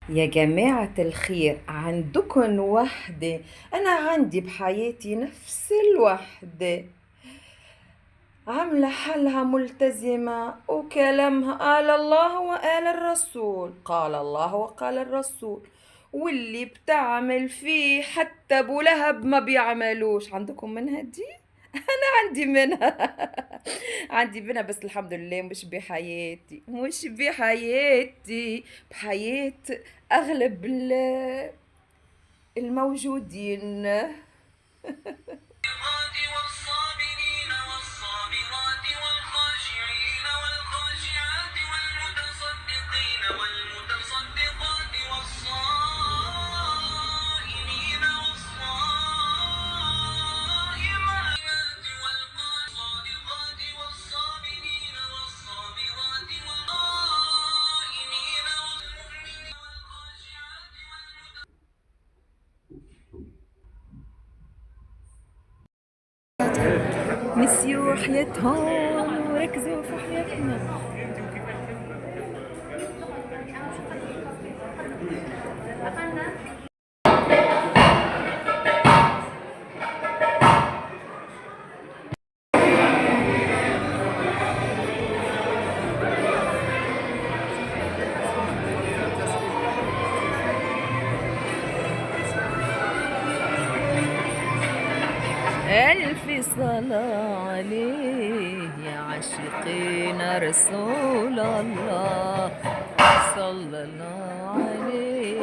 يا جماعة الخير، عندكن وحدة؟ أنا عندي بحياتي نفس الوحدة، عاملة حالها ملتزمة وكلامها قال الله وقال الرسول، قال الله وقال الرسول، واللي بتعمل فيه حتى أبو لهب ما بيعملوش. عندكم منها دي؟ عندي منها. عندي منها، بس الحمد لله مش بحياتي، مش بحياتي، بحياة أغلب الموجودين. والصابرين والصابرات والخاشعين والخاشعات والمتصدقين والمتصدقات والصائمين والصائمات والصادقات والصابرين والصابرات والقائمين والمؤمنين والخاشعات نسيوا حياتهم وركزوا في حياتنا. ألف صلاة عليه يا عاشقين رسول الله، صلى الله عليه.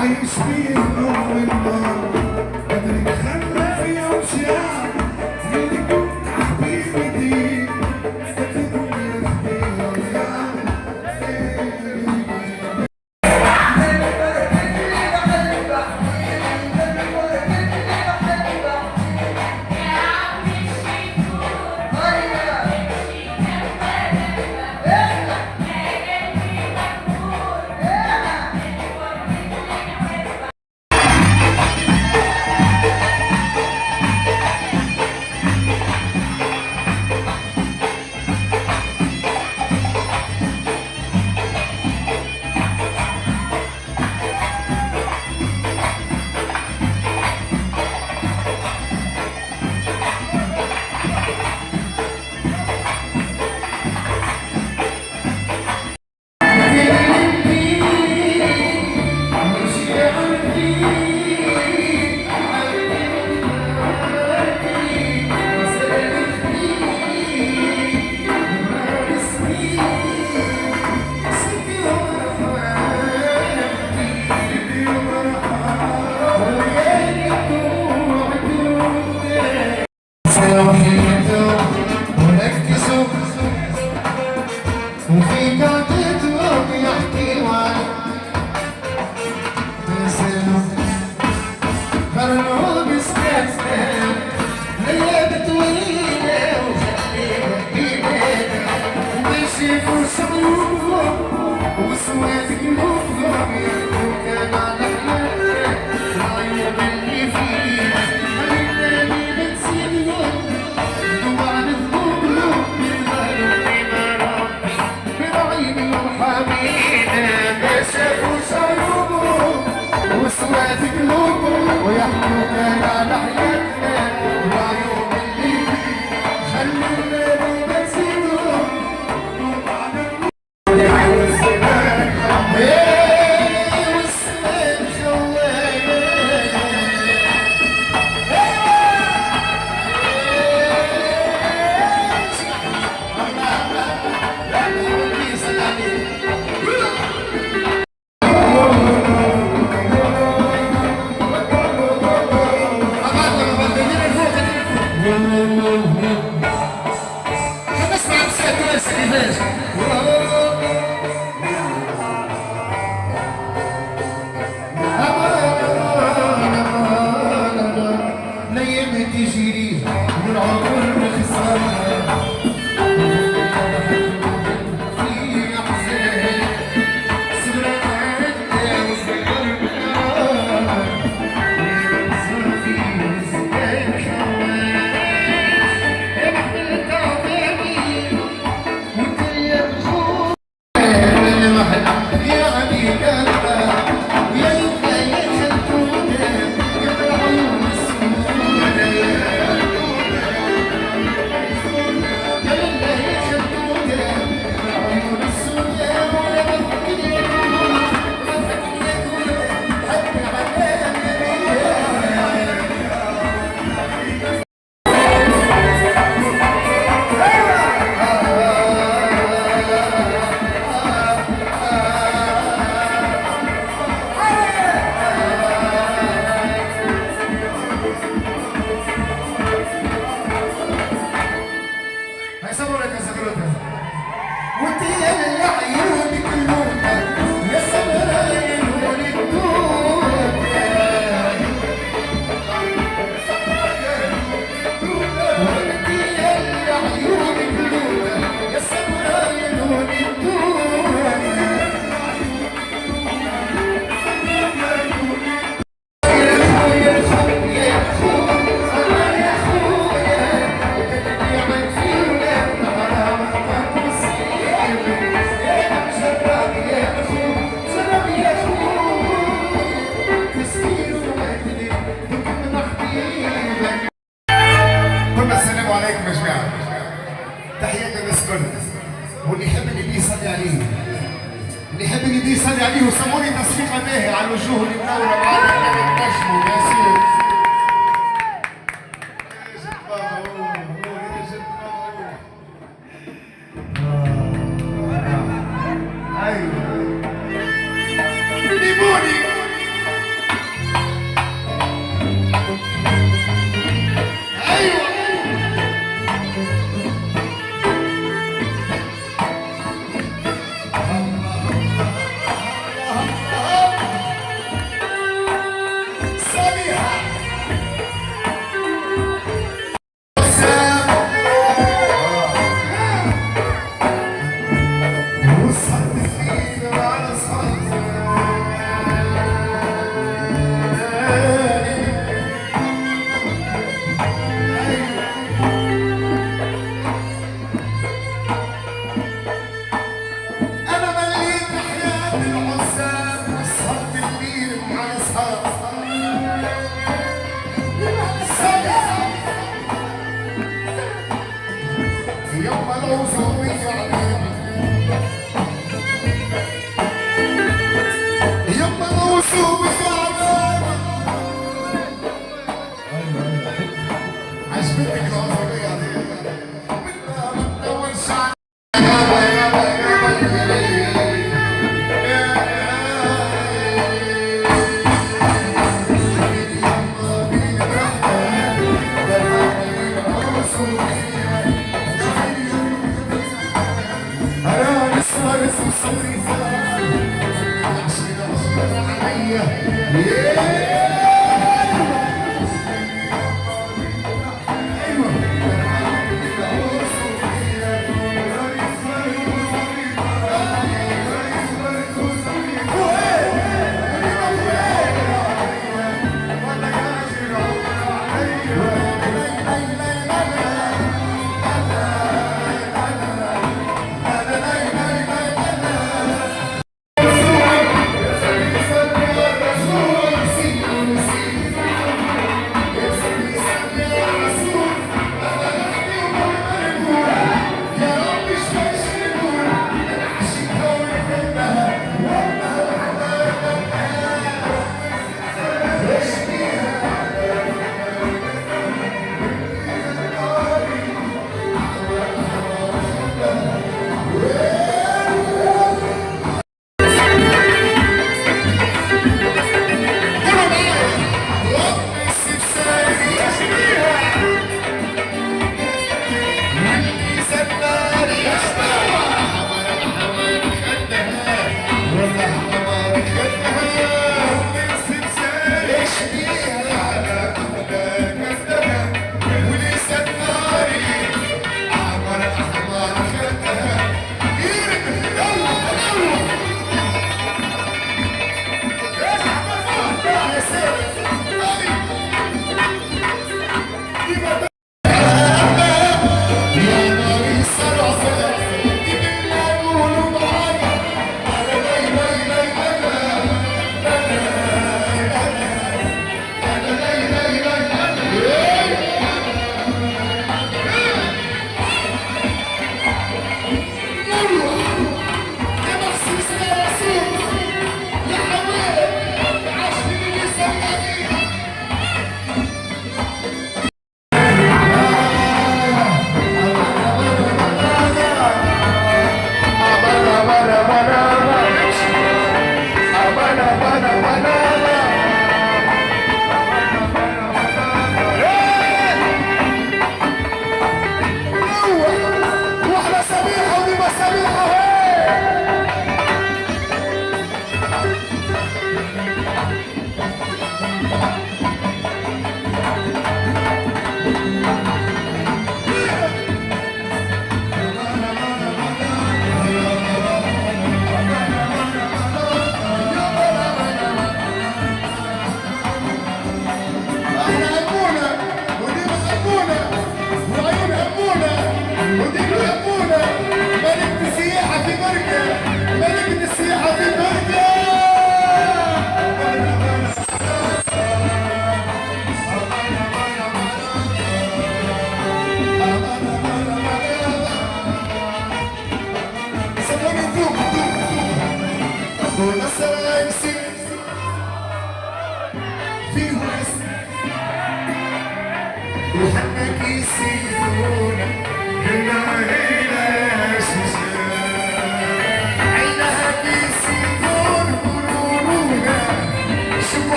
عايش فيه نور النار قادر يخلى فيها وشياع اللي كنت حبيبي دي الدنيا فيها وفي قعدتهم يحكي خلوه بيستسلم ليلة طويلة وخليها بيدنا وبيشوفوا شعورهم وسواد قلوبهم يحكوا كان على حياتنا العيوب اللي فينا خلينا ننسيهم وعن ذنوبهم برعيني وحبيبنا ما شافوا شعورهم وسواد قلوبهم ويحكوا كان على حياتنا والعيوب اللي فينا خلونا ننسيهم وعن تجري والعمر خسرنا في أحزان صغرت عنا وصغرنا وننسى في زمان حوالي نحمل تعباني وانت يا الخوف يا عبيد الله ويا يا خلتونا قبل عيون وانت يا عيونك اللوطة يا سمراء الولد وانت يا عيونك اللوطة يا سمراء الولد السلام عليكم يا جماعة، تحية بالنسبة له. واللي يحب النبي يصلي عليه. اللي يحب النبي يصلي عليه وسموني تصفيقة باهية على الوجوه اللي منورة معانا نجموا يا سيدي.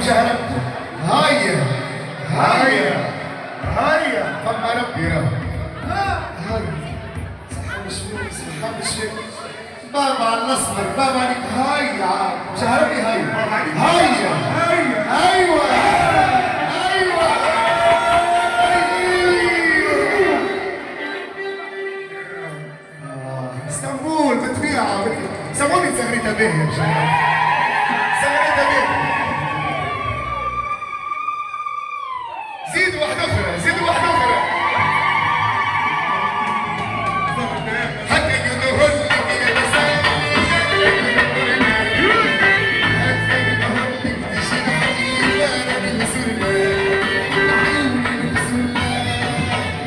جهرة. هيا هيا هيا طب ما ربي يا رب. هيا صحة مش فيك صحة مش فيك بابا الأصفر بابا عليك. هيا جهرة لي هيا هيا هيا أيوة أيوة اسطنبول بتبيعها سموني سهرتها به يا شباب سهرتها به. زيد واحدة أخرى زيد واحدة أخرى حتى يدهن لك يا مساء حتى يدهن لك تشيل حبيبة من سرنا عيوني من سرنا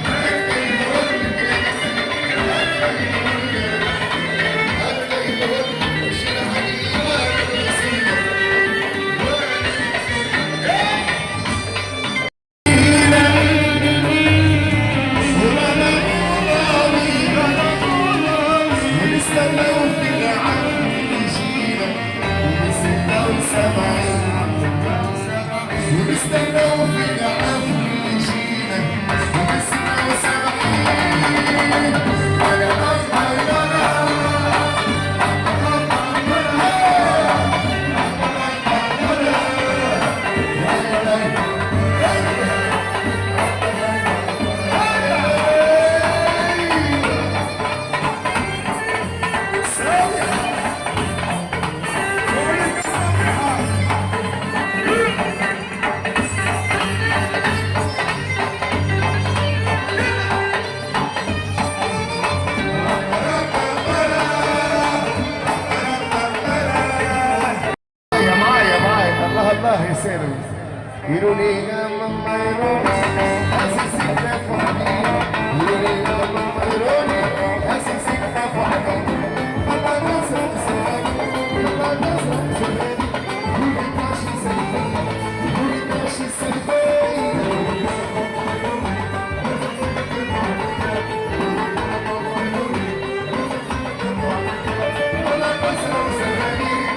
حتى يدهن لك يا مساء حتى يدهن لك تشيل حبيبة من سرنا ونستناو في العفو يجينا ونسمع سامعين على الله يسلم يروني يا ماما يروني اساسي كتاف وحدي يروني يا ماما يروني اساسي كتاف وحدي الله نصر سلامي الله نصر سلامي قولي ماشي سلفي قولي ماشي سلفي الله نصر سلامي